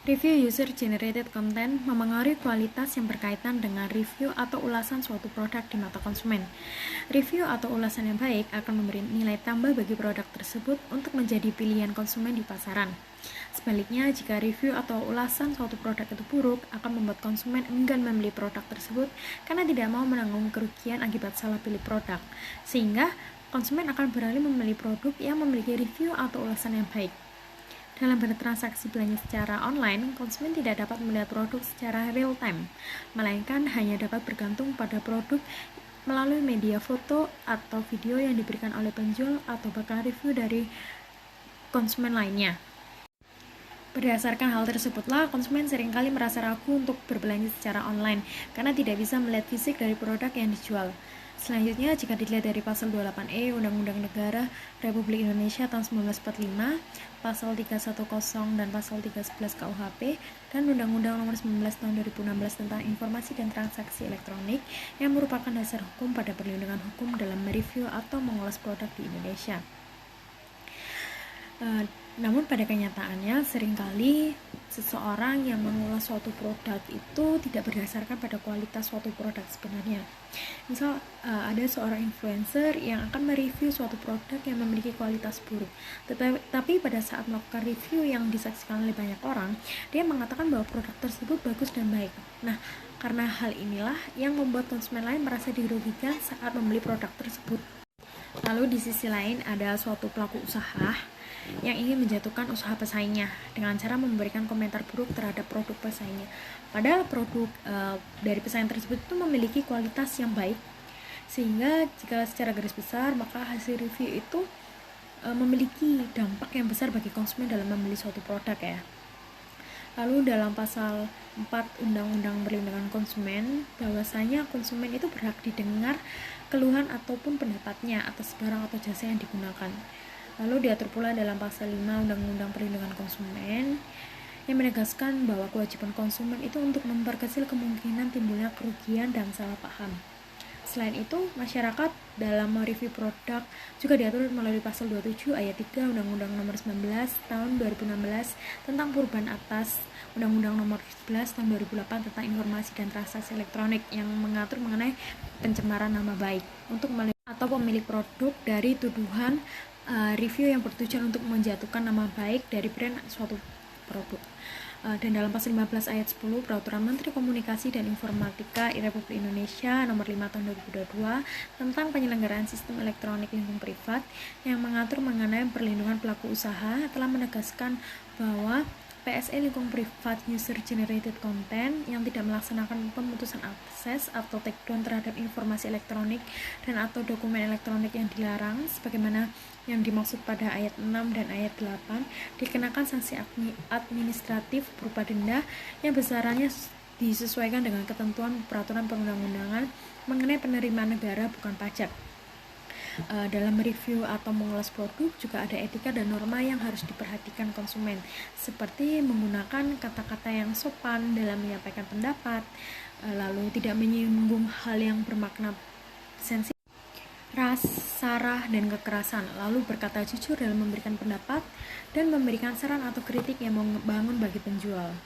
Review user-generated content memengaruhi kualitas yang berkaitan dengan review atau ulasan suatu produk di mata konsumen. Review atau ulasan yang baik akan memberi nilai tambah bagi produk tersebut untuk menjadi pilihan konsumen di pasaran. Sebaliknya, jika review atau ulasan suatu produk itu buruk, akan membuat konsumen enggan membeli produk tersebut karena tidak mau menanggung kerugian akibat salah pilih produk. Sehingga, konsumen akan beralih membeli produk yang memiliki review atau ulasan yang baik. Dalam bertransaksi belanja secara online, konsumen tidak dapat melihat produk secara real time, melainkan hanya dapat bergantung pada produk melalui media foto atau video yang diberikan oleh penjual atau bahkan review dari konsumen lainnya. Berdasarkan hal tersebutlah, konsumen seringkali merasa ragu untuk berbelanja secara online karena tidak bisa melihat fisik dari produk yang dijual. Selanjutnya, jika dilihat dari pasal 28E Undang-Undang Negara Republik Indonesia tahun 1945, pasal 310 dan pasal 311 KUHP, dan Undang-Undang Nomor 19 tahun 2016 tentang Informasi dan Transaksi Elektronik yang merupakan dasar hukum pada perlindungan hukum dalam mereview atau mengulas produk di Indonesia. Namun pada kenyataannya seringkali seseorang yang mengulas suatu produk itu tidak berdasarkan pada kualitas suatu produk sebenarnya. Misal ada seorang influencer yang akan mereview suatu produk yang memiliki kualitas buruk, tetapi pada saat melakukan review yang disaksikan oleh banyak orang, dia mengatakan bahwa produk tersebut bagus dan baik. Nah, karena hal inilah yang membuat konsumen lain merasa dirugikan saat membeli produk tersebut. Lalu di sisi lain ada suatu pelaku usaha yang ingin menjatuhkan usaha pesaingnya dengan cara memberikan komentar buruk terhadap produk pesaingnya. Padahal produk dari pesaing tersebut itu memiliki kualitas yang baik, sehingga jika secara garis besar maka hasil review itu memiliki dampak yang besar bagi konsumen dalam membeli suatu produk ya. Lalu dalam pasal 4 Undang-Undang Perlindungan Konsumen, bahwasanya konsumen itu berhak didengar keluhan ataupun pendapatnya atas barang atau jasa yang digunakan. Lalu diatur pula dalam pasal 5 Undang-Undang Perlindungan Konsumen yang menegaskan bahwa kewajiban konsumen itu untuk memperkecil kemungkinan timbulnya kerugian dan salah paham. Selain itu, masyarakat dalam mereview produk juga diatur melalui pasal 27 ayat 3 Undang-Undang Nomor 19 tahun 2016 tentang perubahan atas Undang-Undang Nomor 11 tahun 2008 tentang Informasi dan Transaksi Elektronik yang mengatur mengenai pencemaran nama baik untuk atau pemilik produk dari tuduhan review yang bertujuan untuk menjatuhkan nama baik dari brand suatu produk. Dan dalam pasal 15 ayat 10 Peraturan Menteri Komunikasi dan Informatika Republik Indonesia Nomor 5 tahun 2022 tentang penyelenggaraan sistem elektronik lingkungan privat yang mengatur mengenai perlindungan pelaku usaha telah menegaskan bahwa PSE lingkungan privat user generated content yang tidak melaksanakan pemutusan akses atau takedown terhadap informasi elektronik dan atau dokumen elektronik yang dilarang sebagaimana yang dimaksud pada ayat 6 dan ayat 8 dikenakan sanksi administratif berupa denda yang besarannya disesuaikan dengan ketentuan peraturan perundang-undangan mengenai penerimaan negara bukan pajak. Dalam review atau mengulas produk juga ada etika dan norma yang harus diperhatikan konsumen, seperti menggunakan kata-kata yang sopan dalam menyampaikan pendapat, lalu tidak menyinggung hal yang bermakna sensitif, ras, sara, dan kekerasan, lalu berkata jujur dalam memberikan pendapat dan memberikan saran atau kritik yang membangun bagi penjual.